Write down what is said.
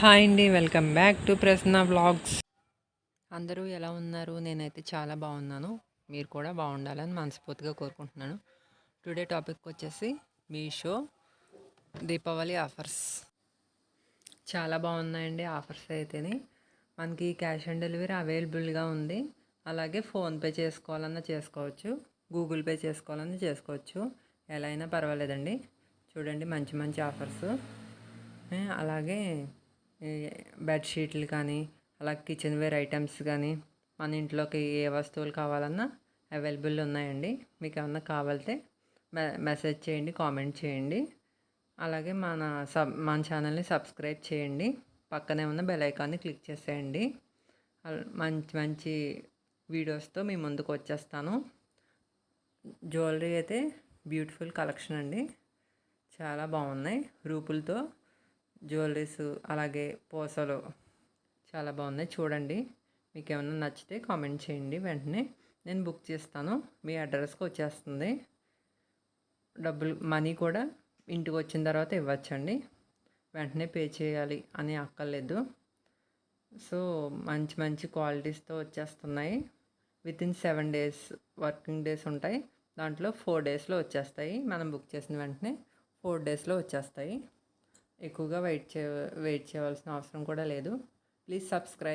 Hi అండి, welcome back to Prasanna vlogs. అందరూ ఎలా ఉన్నారు? నేనైతే చాలా బాగున్నాను. మీరు కూడా బాగుండాలని మనస్ఫూర్తిగా కోరుకుంటున్నాను. టుడే టాపిక్ వచ్చేసి మీషో దీపావళి ఆఫర్స్. చాలా బాగున్నాయండి ఆఫర్స్ అయితేనే. మనకి క్యాష్ ఆన్ డెలివరీ అవైలబుల్గా ఉంది. అలాగే ఫోన్పే చేసుకోవాలన్నా చేసుకోవచ్చు, గూగుల్ పే చేసుకోవాలన్నా చేసుకోవచ్చు. ఎలా అయినా పర్వాలేదండి. చూడండి, మంచి మంచి ఆఫర్స్. అలాగే బెడ్షీట్లు కానీ, అలా కిచెన్ వేర్ ఐటమ్స్ కానీ, మన ఇంట్లోకి ఏ వస్తువులు కావాలన్నా అవైలబుల్ ఉన్నాయండి. మీకు ఏమన్నా కావాలితే మెసేజ్ చేయండి, కామెంట్ చేయండి. అలాగే మన ఛానల్ని సబ్స్క్రైబ్ చేయండి. పక్కనే ఉన్న బెల్ ఐకాన్ని క్లిక్ చేసేయండి. మంచి మంచి వీడియోస్తో మీ ముందుకు వచ్చేస్తాను. జ్యువెలరీ అయితే బ్యూటిఫుల్ కలెక్షన్ అండి, చాలా బాగున్నాయి. రూపులతో జ్యువెలరీస్, అలాగే పూసలు చాలా బాగున్నాయి. చూడండి, మీకు ఏమైనా నచ్చితే కామెంట్ చేయండి. వెంటనే నేను బుక్ చేస్తాను, మీ అడ్రస్కి వచ్చేస్తుంది. మనీ కూడా ఇంటికి వచ్చిన తర్వాత ఇవ్వచ్చండి, వెంటనే పే చేయాలి అని అక్కర్లేదు. సో మంచి మంచి క్వాలిటీస్తో వచ్చేస్తున్నాయి. వితిన్ 7 days వర్కింగ్ డేస్ ఉంటాయి. దాంట్లో 4 daysలో వచ్చేస్తాయి. మనం బుక్ చేసిన వెంటనే 4 daysలో వచ్చేస్తాయి. ఎక్కువగా వెయిట్ చేయవలసిన అవసరం కూడా లేదు. Please subscribe.